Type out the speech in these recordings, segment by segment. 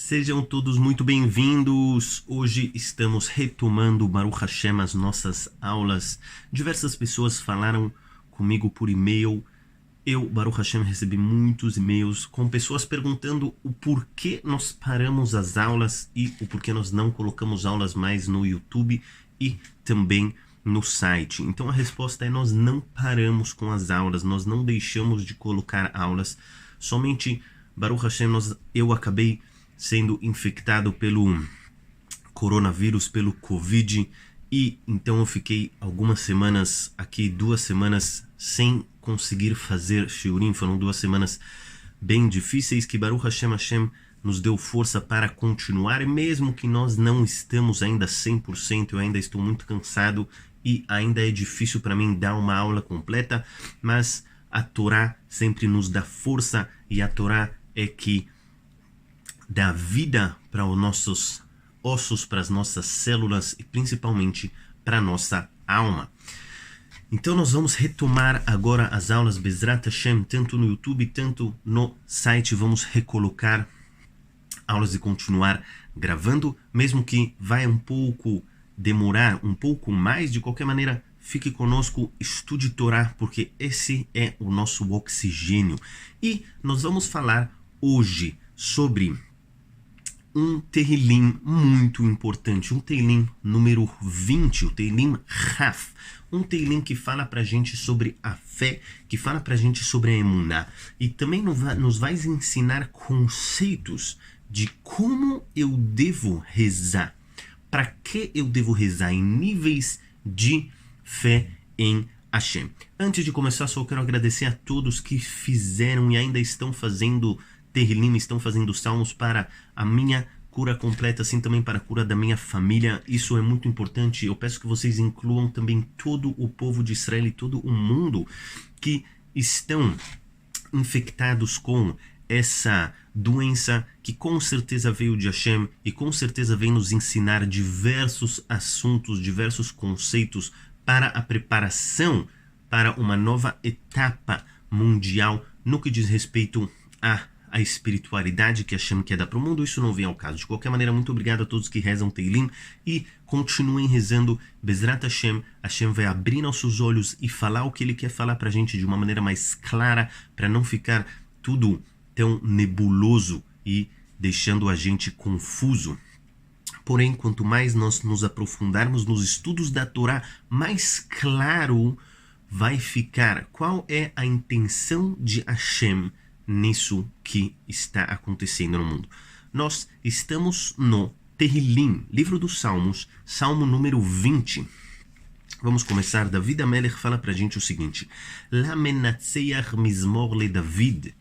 Sejam todos muito bem-vindos. Hoje estamos retomando, Baruch Hashem, as nossas aulas. Diversas pessoas falaram comigo por e-mail. Eu, Baruch Hashem, recebi muitos e-mails com pessoas perguntando o porquê nós paramos as aulas e o porquê nós não colocamos aulas mais no YouTube e também no site. Então a resposta é: nós não paramos com as aulas, nós não deixamos de colocar aulas. Somente, Baruch Hashem, eu acabei sendo infectado pelo coronavírus, pelo Covid, e então eu fiquei algumas semanas aqui, 2 semanas, sem conseguir fazer shiurim. Foram 2 semanas bem difíceis que Baruch Hashem nos deu força para continuar, e mesmo que nós não estamos ainda 100%, eu ainda estou muito cansado e ainda é difícil para mim dar uma aula completa, mas a Torá sempre nos dá força, e a Torá é que dá vida para os nossos ossos, para as nossas células e principalmente para a nossa alma. Então nós vamos retomar agora as aulas Bezrat Hashem, tanto no YouTube, tanto no site. Vamos recolocar aulas e continuar gravando, mesmo que vai demorar um pouco mais. De qualquer maneira, fique conosco, estude Torá, porque esse é o nosso oxigênio. E nós vamos falar hoje sobre um Tehillim muito importante, um Tehillim número 20, o Tehillim Raf, um Tehillim que fala pra gente sobre a fé, que fala pra gente sobre a emuná, e também nos vai ensinar conceitos de como eu devo rezar, para que eu devo rezar, em níveis de fé em Hashem. Antes de começar, só quero agradecer a todos que fizeram e ainda estão fazendo Tehillim, estão fazendo salmos para a minha cura completa, assim também para a cura da minha família. Isso é muito importante. Eu peço que vocês incluam também todo o povo de Israel e todo o mundo que estão infectados com essa doença, que com certeza veio de Hashem e com certeza vem nos ensinar diversos assuntos, diversos conceitos para a preparação para uma nova etapa mundial no que diz respeito a espiritualidade que Hashem quer dar para o mundo. Isso não vem ao caso. De qualquer maneira, muito obrigado a todos que rezam Tehillim e continuem rezando. Bezrat Hashem, Hashem vai abrir nossos olhos e falar o que Ele quer falar para a gente de uma maneira mais clara, para não ficar tudo tão nebuloso e deixando a gente confuso. Porém, quanto mais nós nos aprofundarmos nos estudos da Torá, mais claro vai ficar qual é a intenção de Hashem nisso que está acontecendo no mundo. Nós estamos no Tehillim, livro dos Salmos, Salmo número 20. Vamos começar. David Amelech fala pra gente o seguinte: La menatzeach mizmor le David.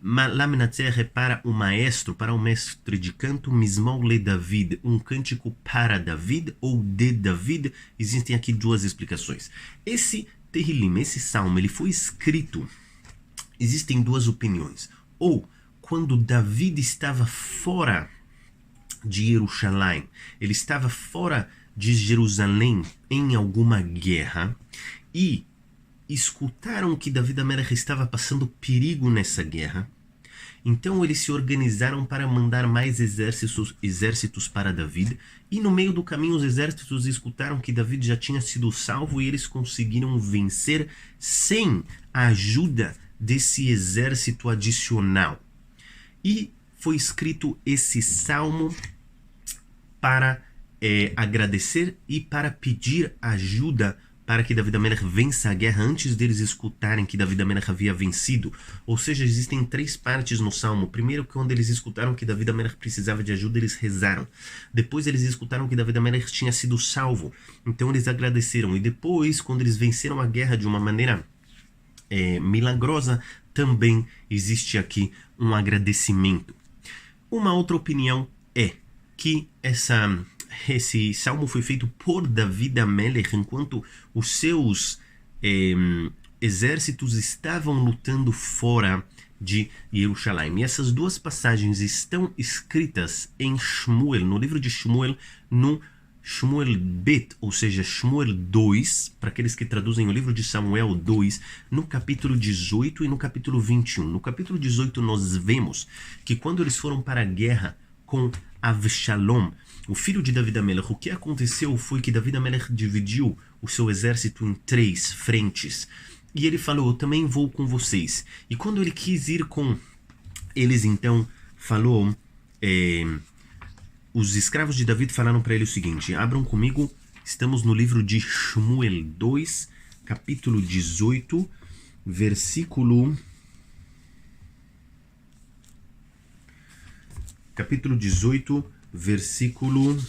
La menatzeach é para o maestro, para o mestre de canto. Mizmor le David, um cântico para David ou de David. Existem aqui 2 explicações. Esse Tehillim, esse salmo, ele foi escrito. Existem 2 opiniões. Ou quando David estava fora de Jerusalém, ele estava fora de Jerusalém em alguma guerra e escutaram que David Amelech estava passando perigo nessa guerra. Então eles se organizaram para mandar mais exércitos para David, e no meio do caminho os exércitos escutaram que David já tinha sido salvo e eles conseguiram vencer sem a ajuda desse exército adicional. E foi escrito esse salmo para agradecer e para pedir ajuda para que David Amelech vença a guerra antes deles escutarem que David Amelech havia vencido. Ou seja, existem 3 partes no salmo. Primeiro, quando eles escutaram que David Amelech precisava de ajuda, eles rezaram. Depois eles escutaram que David Amelech tinha sido salvo, então eles agradeceram. E depois, quando eles venceram a guerra de uma maneira milagrosa, também existe aqui um agradecimento. Uma outra opinião é que esse salmo foi feito por David Amelech enquanto os seus exércitos estavam lutando fora de Jerusalém. E essas 2 passagens estão escritas em Shmuel, no livro de Shmuel, no Shmuel Bet, ou seja, Shmuel 2, para aqueles que traduzem o livro de Samuel 2, no capítulo 18 e no capítulo 21. No capítulo 18 nós vemos que quando eles foram para a guerra com Avshalom, o filho de David Amelech. O que aconteceu foi que David Amelech dividiu o seu exército em 3 frentes. E ele falou, eu também vou com vocês. E quando ele quis ir com eles, então, falou... os escravos de David falaram para ele o seguinte, abram comigo, estamos no livro de Shmuel 2, capítulo 18, versículo... Capítulo 18, versículo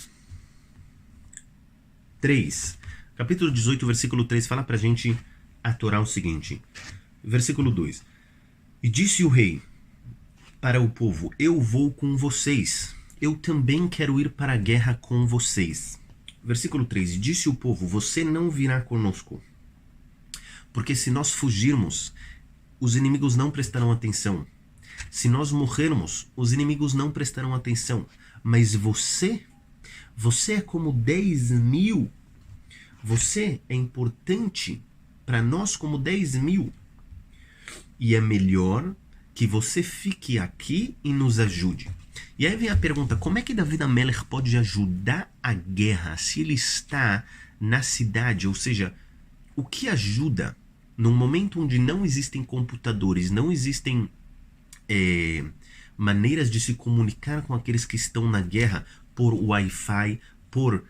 3. Capítulo 18, versículo 3, fala pra gente a Torá o seguinte. Versículo 2. E disse o rei para o povo, eu vou com vocês. Eu também quero ir para a guerra com vocês. Versículo 3. E disse o povo, você não virá conosco. Porque se nós fugirmos, os inimigos não prestarão atenção. Se nós morrermos, os inimigos não prestarão atenção. Mas você é como 10.000. Você é importante para nós como 10.000. E é melhor que você fique aqui e nos ajude. E aí vem a pergunta, como é que David Amelech pode ajudar a guerra se ele está na cidade? Ou seja, o que ajuda num momento onde não existem computadores, não existem maneiras de se comunicar com aqueles que estão na guerra por Wi-Fi, por,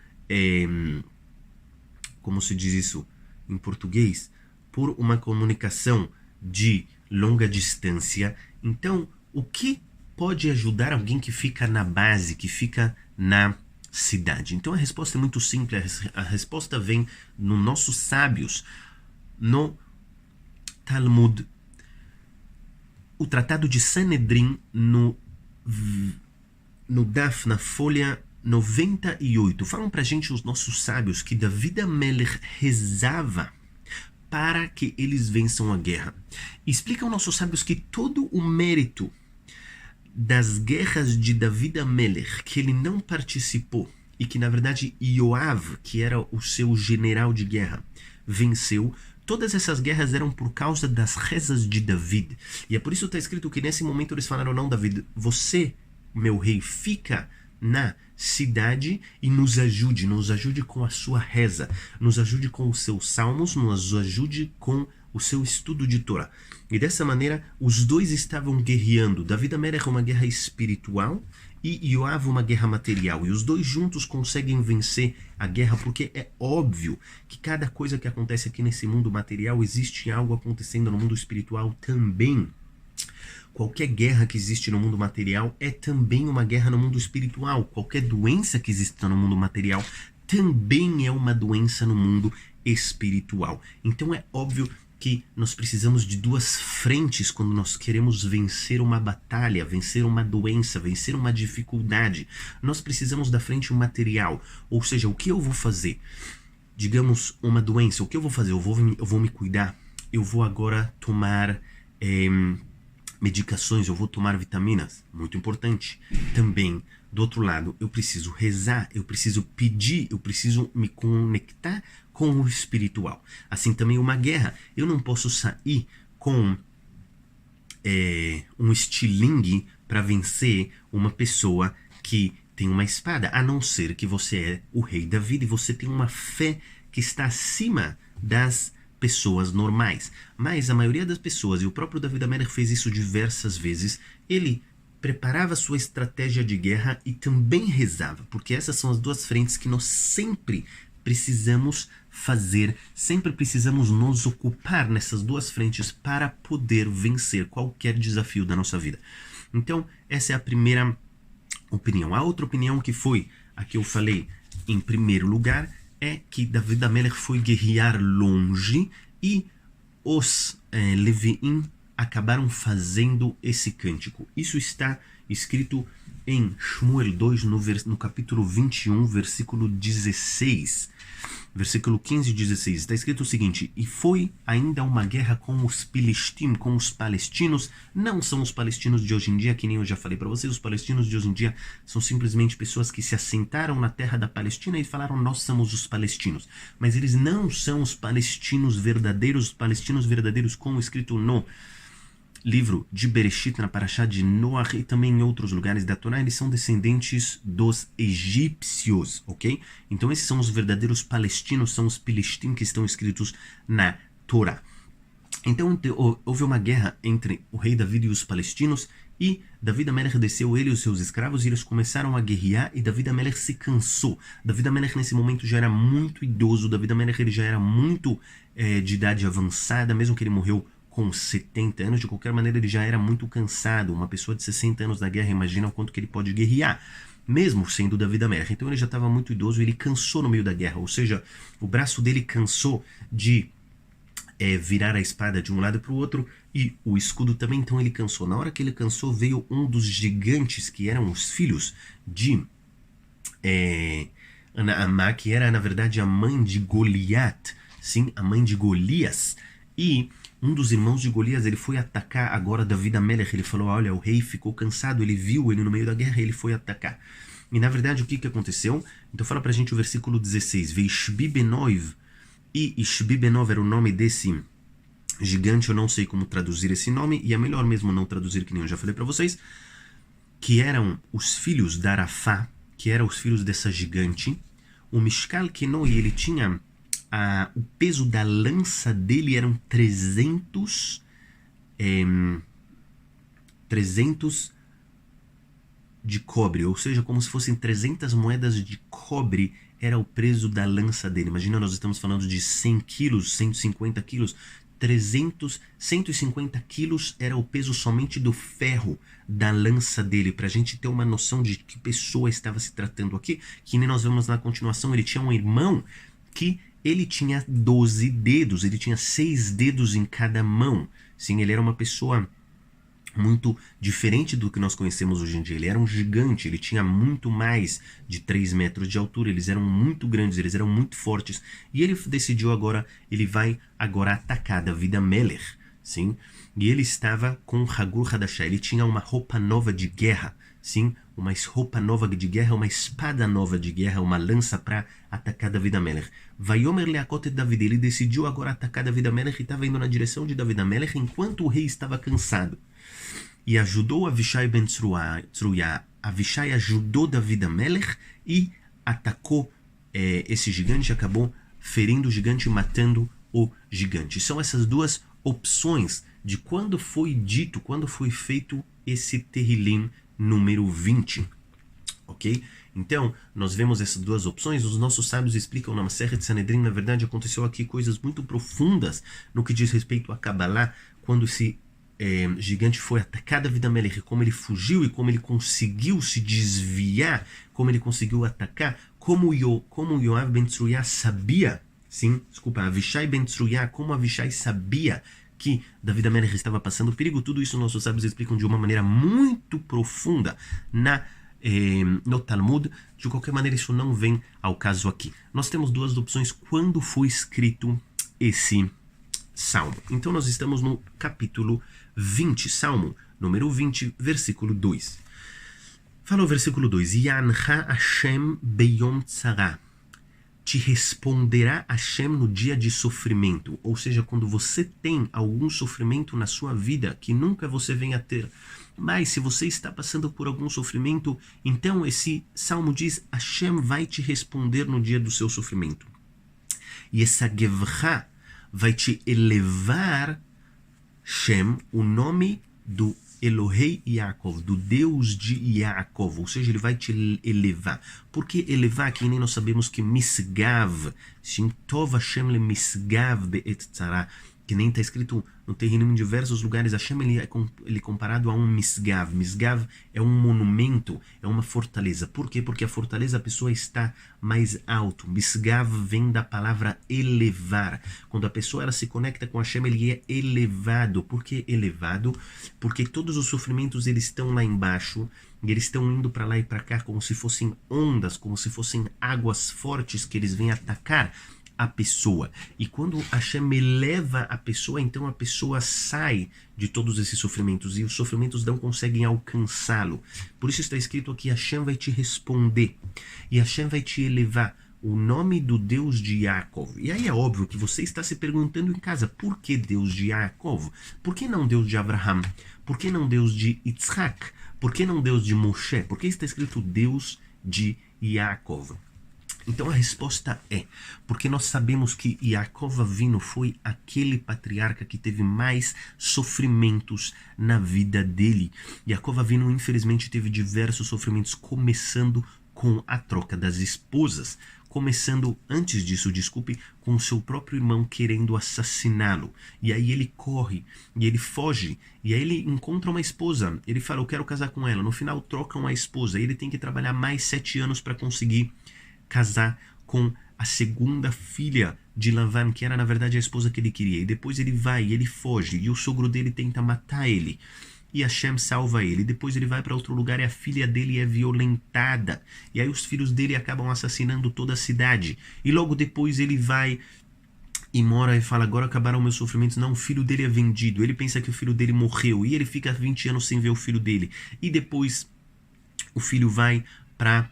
como se diz isso em português? Por uma comunicação de longa distância. Então, o que pode ajudar alguém que fica na base, que fica na cidade? Então a resposta é muito simples, a resposta vem nos nossos sábios, no Talmud, o Tratado de Sanedrim, no Daf, na folha 98, falam pra gente os nossos sábios que David Amelech rezava para que eles vençam a guerra. Explicam nossos sábios que todo o mérito das guerras de David Amelech, que ele não participou, e que na verdade Yoav, que era o seu general de guerra, venceu, todas essas guerras eram por causa das rezas de David. E é por isso que está escrito que nesse momento eles falaram, não, David, você, meu rei, fica na cidade e nos ajude com a sua reza, nos ajude com os seus salmos, nos ajude com o seu estudo de Torá. E dessa maneira, os dois estavam guerreando. David Amelech uma guerra espiritual e Yoav uma guerra material. E os dois juntos conseguem vencer a guerra, porque é óbvio que cada coisa que acontece aqui nesse mundo material, existe algo acontecendo no mundo espiritual também. Qualquer guerra que existe no mundo material é também uma guerra no mundo espiritual. Qualquer doença que exista no mundo material também é uma doença no mundo espiritual. Então é óbvio que nós precisamos de 2 frentes quando nós queremos vencer uma batalha, vencer uma doença, vencer uma dificuldade. Nós precisamos da frente material, ou seja, o que eu vou fazer? Digamos, uma doença, o que eu vou fazer? Eu vou me cuidar, eu vou agora tomar medicações, eu vou tomar vitaminas, muito importante. Também, do outro lado, eu preciso rezar, eu preciso pedir, eu preciso me conectar com o espiritual. Assim também uma guerra, eu não posso sair com um estilingue para vencer uma pessoa que tem uma espada, a não ser que você é o rei David e você tem uma fé que está acima das pessoas normais. Mas a maioria das pessoas, e o próprio David Amelech fez isso diversas vezes, ele preparava sua estratégia de guerra e também rezava, porque essas são as 2 frentes que nós sempre precisamos fazer, sempre precisamos nos ocupar nessas 2 frentes para poder vencer qualquer desafio da nossa vida. Então, essa é a primeira opinião. A outra opinião, que foi a que eu falei em primeiro lugar, é que David Amelech foi guerrear longe e os Leviim acabaram fazendo esse cântico. Isso está escrito em Shmuel 2, no capítulo 21, versículo 16. Versículo 15 e 16. Está escrito o seguinte: e foi ainda uma guerra com os Pilistim, com os palestinos. Não são os palestinos de hoje em dia, que nem eu já falei para vocês. Os palestinos de hoje em dia são simplesmente pessoas que se assentaram na terra da Palestina e falaram, nós somos os palestinos. Mas eles não são os palestinos verdadeiros como escrito no livro de Bereshit, na Parashá de Noach e também em outros lugares da Torá, eles são descendentes dos egípcios, ok? Então esses são os verdadeiros palestinos, são os Pilistim que estão escritos na Torá. Então houve uma guerra entre o rei David e os palestinos, e David Amelech desceu, ele e os seus escravos, e eles começaram a guerrear, e David Amelech se cansou. David Amelech nesse momento já era muito idoso, David Amelech ele já era muito de idade avançada, mesmo que ele morreu com 70 anos, de qualquer maneira ele já era muito cansado. Uma pessoa de 60 anos na guerra, imagina o quanto que ele pode guerrear, mesmo sendo David Amelech. Então ele já estava muito idoso, ele cansou no meio da guerra, ou seja, o braço dele cansou de virar a espada de um lado para o outro, e o escudo também, então ele cansou. Na hora que ele cansou, veio um dos gigantes, que eram os filhos de Anaamá, que era na verdade a mãe de Goliat, sim, a mãe de Golias, e um dos irmãos de Golias, ele foi atacar agora David Amelech. Ele falou, olha, o rei ficou cansado, ele viu ele no meio da guerra, ele foi atacar. E na verdade o que aconteceu? Então fala pra gente o versículo 16, Veishbi Benoiv, e Ishbi Benov era o nome desse gigante, eu não sei como traduzir esse nome, e é melhor mesmo não traduzir, que nem eu já falei para vocês, que eram os filhos da Arafá, que eram os filhos dessa gigante. O Mishkal Kenoi, ele tinha o peso da lança dele eram 300 de cobre, ou seja, como se fossem 300 moedas de cobre era o peso da lança dele. Imagina, nós estamos falando de 100 quilos, 150 quilos, 150 quilos era o peso somente do ferro da lança dele, para a gente ter uma noção de que pessoa estava se tratando aqui, que nem nós vemos na continuação. Ele tinha um irmão que ele tinha 12 dedos, ele tinha 6 dedos em cada mão. Sim, ele era uma pessoa muito diferente do que nós conhecemos hoje em dia. Ele era um gigante, ele tinha muito mais de 3 metros de altura, eles eram muito grandes, eles eram muito fortes, e ele decidiu agora, ele vai agora atacar David Amelech, sim? E ele estava com Hagur Hadashah, ele tinha uma roupa nova de guerra, sim? Uma roupa nova de guerra, uma espada nova de guerra, uma lança para atacar David Amelech. Vayomer leakot et David, ele decidiu agora atacar David Amelech e estava indo na direção de David Amelech enquanto o rei estava cansado. E ajudou Avishai ben Tzruya. Avishai ajudou David Amelech e atacou esse gigante, acabou ferindo o gigante e matando o gigante. São essas duas opções de quando foi dito, quando foi feito esse Tehillim número 20. Ok? Então, nós vemos essas duas opções. Os nossos sábios explicam na Masechet Sanedrin, na verdade, aconteceu aqui coisas muito profundas no que diz respeito a Kabbalah, quando esse gigante foi atacar David Amelech, como ele fugiu e como ele conseguiu se desviar, como ele conseguiu atacar, como Yoav ben Tzruya sabia, Avishai ben Tzruya, como Avishai sabia que David Amelech estava passando perigo. Tudo isso nossos sábios explicam de uma maneira muito profunda no Talmud. De qualquer maneira, isso não vem ao caso aqui. Nós temos duas opções quando foi escrito esse salmo. Então nós estamos no capítulo 20, salmo número 20, versículo 2. Fala o versículo 2. Yancha Hashem beyom tzara. Te responderá Hashem no dia de sofrimento. Ou seja, quando você tem algum sofrimento na sua vida que nunca você venha ter. Mas se você está passando por algum sofrimento, então esse salmo diz, Hashem vai te responder no dia do seu sofrimento. E essa gevra vai te elevar, Shem, o nome do Elohei Yaakov, do Deus de Yaakov, ou seja, ele vai te elevar. Por que elevar? Que nem nós sabemos que Misgav, Shem Tov Hashem le Misgav be'et tzara, que nem está escrito no Tehillim em diversos lugares. Hashem ele é comparado a um Misgav. Misgav é um monumento, é uma fortaleza. Por quê? Porque a fortaleza a pessoa está mais alto. Misgav vem da palavra elevar. Quando a pessoa ela se conecta com Hashem, ele é elevado. Por que elevado? Porque todos os sofrimentos eles estão lá embaixo e eles estão indo para lá e para cá como se fossem ondas, como se fossem águas fortes que eles vêm atacar a pessoa. E quando Hashem eleva a pessoa, então a pessoa sai de todos esses sofrimentos e os sofrimentos não conseguem alcançá-lo. Por isso está escrito aqui, Hashem vai te responder e Hashem vai te elevar. o nome do Deus de Yaakov. E aí é óbvio que você está se perguntando em casa, por que Deus de Yaakov? Por que não Deus de Abraham? Por que não Deus de Yitzhak? Por que não Deus de Moshe? Por que está escrito Deus de Yaakov? Então a resposta é, porque nós sabemos que Yaakov Avinu foi aquele patriarca que teve mais sofrimentos na vida dele. Yaakov Avinu infelizmente teve diversos sofrimentos, começando com a troca das esposas. Começando, antes disso, com o seu próprio irmão querendo assassiná-lo. E aí ele corre, e ele foge, e aí ele encontra uma esposa. Ele fala, eu quero casar com ela. No final trocam a esposa, e ele tem que trabalhar mais 7 anos para conseguir casar com a segunda filha de Lavan, que era na verdade a esposa que ele queria. E depois ele vai, ele foge, e o sogro dele tenta matar ele. E Hashem salva ele. Depois ele vai para outro lugar e a filha dele é violentada. E aí os filhos dele acabam assassinando toda a cidade. E logo depois ele vai e mora e fala, agora acabaram meus sofrimentos. Não, o filho dele é vendido. Ele pensa que o filho dele morreu. E ele fica 20 anos sem ver o filho dele. E depois o filho vai para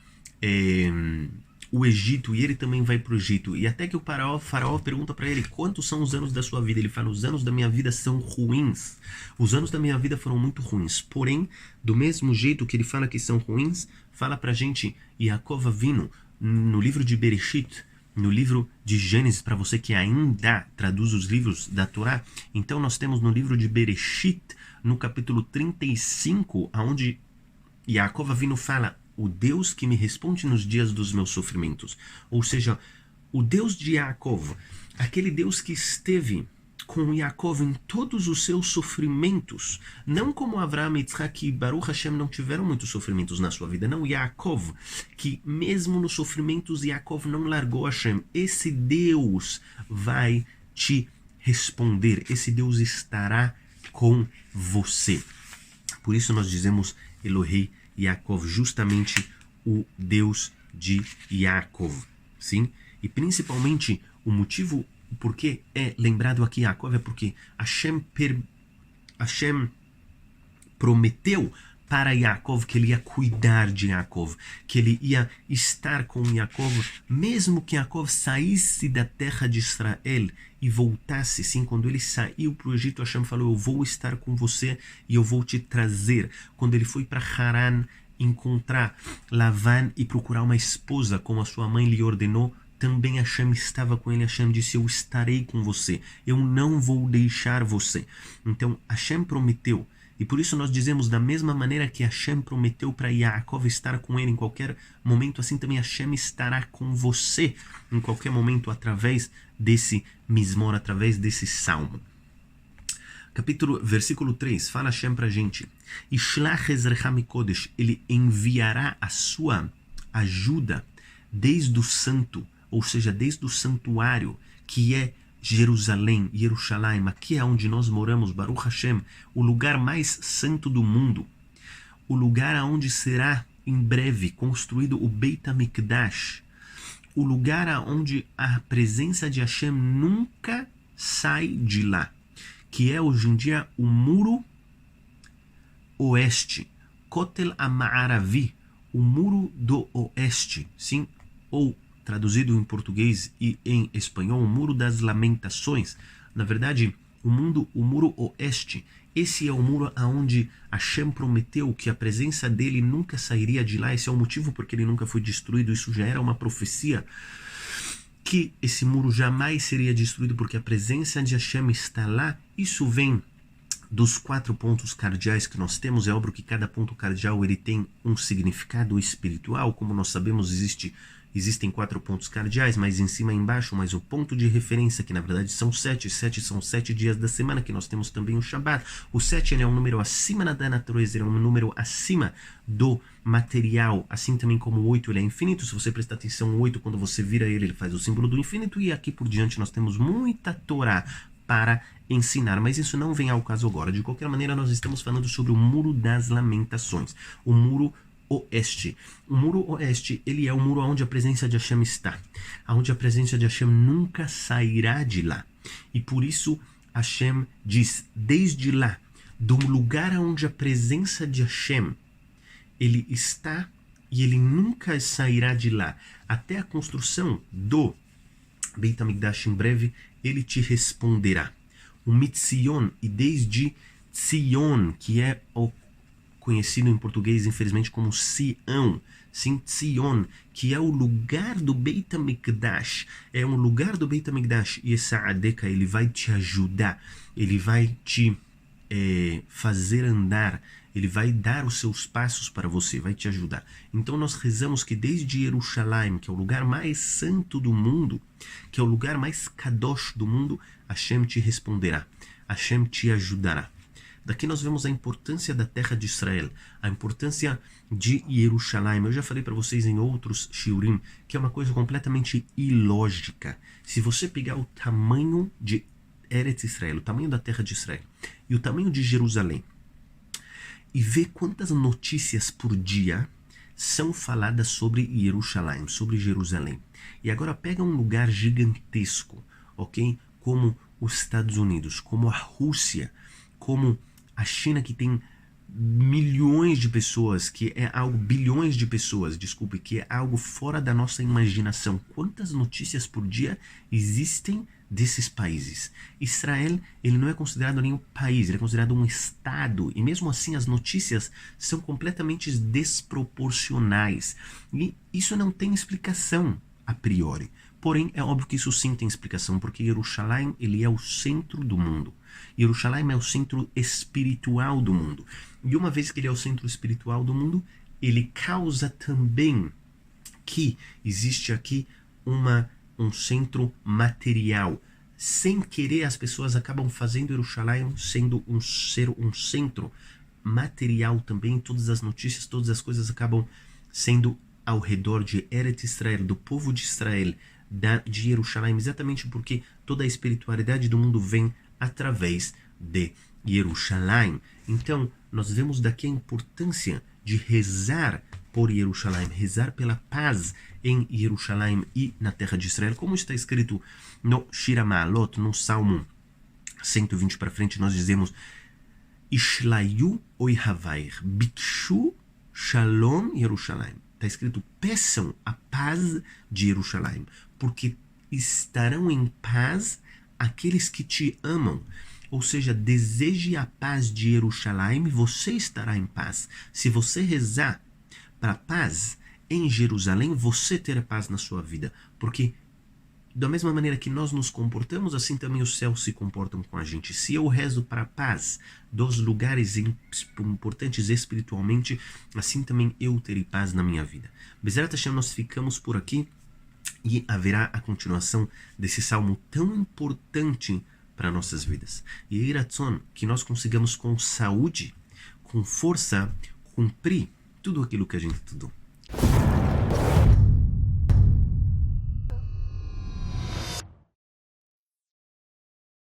o Egito, e ele também vai para o Egito. E até que o faraó pergunta para ele, quantos são os anos da sua vida? Ele fala, os anos da minha vida são ruins. Os anos da minha vida foram muito ruins. Porém, do mesmo jeito que ele fala que são ruins, fala para a gente, Yaakov Avinu, no livro de Bereshit, no livro de Gênesis, para você que ainda traduz os livros da Torá. Então nós temos no livro de Bereshit, no capítulo 35, onde Yaakov Avinu fala, o Deus que me responde nos dias dos meus sofrimentos. Ou seja, o Deus de Yaakov, aquele Deus que esteve com Yaakov em todos os seus sofrimentos. Não como Avraham, Yitzhak e Baruch Hashem não tiveram muitos sofrimentos na sua vida. Não, Yaakov, que mesmo nos sofrimentos Yaakov não largou Hashem. Esse Deus vai te responder. Esse Deus estará com você. Por isso nós dizemos Elohei Yaakov, justamente o Deus de Yaakov, sim? E principalmente o motivo por que é lembrado aqui Yaakov é porque Hashem prometeu para Yaakov que ele ia cuidar de Yaakov, que ele ia estar com Yaakov, mesmo que Yaakov saísse da terra de Israel e voltasse, sim, quando ele saiu para o Egito, Hashem falou, eu vou estar com você e eu vou te trazer. Quando ele foi para Haran encontrar Lavan e procurar uma esposa, como a sua mãe lhe ordenou, também Hashem estava com ele. Hashem disse, eu estarei com você, eu não vou deixar você. Então Hashem prometeu. E por isso nós dizemos, da mesma maneira que Hashem prometeu para Yaakov estar com ele em qualquer momento, assim também Hashem estará com você em qualquer momento, através desse Mizmor, através desse salmo. Versículo 3, fala Hashem para a gente, Ishlach ezrecha mikodesh, ele enviará a sua ajuda desde o santo, ou seja, desde o santuário, que é Jerusalém, Yerushalayim, aqui é onde nós moramos, Baruch Hashem, o lugar mais santo do mundo, o lugar onde será em breve construído o Beit HaMikdash, o lugar onde a presença de Hashem nunca sai de lá, que é hoje em dia o muro oeste, Kotel HaMa'aravi, o muro do oeste, sim, ou traduzido em português e em espanhol, o Muro das Lamentações. Na verdade, o muro oeste, esse é o muro aonde Hashem prometeu que a presença dele nunca sairia de lá. Esse é o motivo porque ele nunca foi destruído. Isso já era uma profecia, que esse muro jamais seria destruído porque a presença de Hashem está lá. Isso vem dos 4 pontos cardeais que nós temos. É óbvio que cada ponto cardeal ele tem um significado espiritual. Como nós sabemos, existem 4 pontos cardeais, mas em cima e embaixo, mas o ponto de referência, que na verdade são 7 são 7 dias da semana, que nós temos também o Shabbat. O 7 ele é um número acima da natureza, ele é um número acima do material, assim também como o 8 ele é infinito. Se você prestar atenção, o 8, quando você vira ele, ele faz o símbolo do infinito, e aqui por diante nós temos muita Torá para ensinar, mas isso não vem ao caso agora. De qualquer maneira, nós estamos falando sobre o Muro das Lamentações, o Muro Oeste. O Muro Oeste, ele é o muro onde a presença de Hashem está, onde a presença de Hashem nunca sairá de lá. E por isso Hashem diz, desde lá, do lugar onde a presença de Hashem ele está, e ele nunca sairá de lá. Até a construção do Beit HaMikdash em breve, ele te responderá. O Mitzion, e desde Tzion, que é o conhecido em português, infelizmente, como Sião, sim, Tzion, que é o lugar do Beit HaMikdash, é um lugar do Beit HaMikdash, e essa Adeka, ele vai te ajudar, ele vai te fazer andar, ele vai dar os seus passos para você, vai te ajudar. Então nós rezamos que desde Jerusalém, que é o lugar mais santo do mundo, que é o lugar mais kadosh do mundo, Hashem te responderá, Hashem te ajudará. Daqui nós vemos a importância da terra de Israel, a importância de Jerusalém. Eu já falei para vocês em outros shiurim que é uma coisa completamente ilógica. Se você pegar o tamanho de Eretz Israel, o tamanho da terra de Israel e o tamanho de Jerusalém, e ver quantas notícias por dia são faladas sobre Jerusalém, sobre Jerusalém. E agora pega um lugar gigantesco, ok? Como os Estados Unidos, como a Rússia, como a China, que tem milhões de pessoas, que é algo, bilhões de pessoas, desculpe, que é algo fora da nossa imaginação. Quantas notícias por dia existem desses países? Israel, ele não é considerado nenhum país, ele é considerado um estado, e mesmo assim as notícias são completamente desproporcionais. E isso não tem explicação a priori. Porém, é óbvio que isso sim tem explicação, porque Jerusalém, ele é o centro do mundo. Jerusalém é o centro espiritual do mundo. E uma vez que ele é o centro espiritual do mundo, ele causa também que existe aqui um centro material. Sem querer, as pessoas acabam fazendo Jerusalém sendo um centro material também. Todas as notícias, todas as coisas acabam sendo ao redor de Eretz Israel, do povo de Israel, de Jerusalém, exatamente porque toda a espiritualidade do mundo vem através de Jerusalém. Então, nós vemos daqui a importância de rezar por Jerusalém, rezar pela paz em Jerusalém e na terra de Israel, como está escrito no Shir HaMa'alot, no Salmo 120 para frente, nós dizemos: Ishlayu oihavair, bikshu shalom Jerusalém. Está escrito: peçam a paz de Jerusalém, porque estarão em paz aqueles que te amam. Ou seja, deseje a paz de Jerusalém, você estará em paz. Se você rezar para a paz em Jerusalém, você terá paz na sua vida. Porque da mesma maneira que nós nos comportamos, assim também os céus se comportam com a gente. Se eu rezo para a paz dos lugares importantes espiritualmente, assim também eu terei paz na minha vida. Bezerra Hashem, nós ficamos por aqui e haverá a continuação desse salmo tão importante para nossas vidas. E Iratzon, que nós consigamos com saúde, com força, cumprir tudo aquilo que a gente estudou.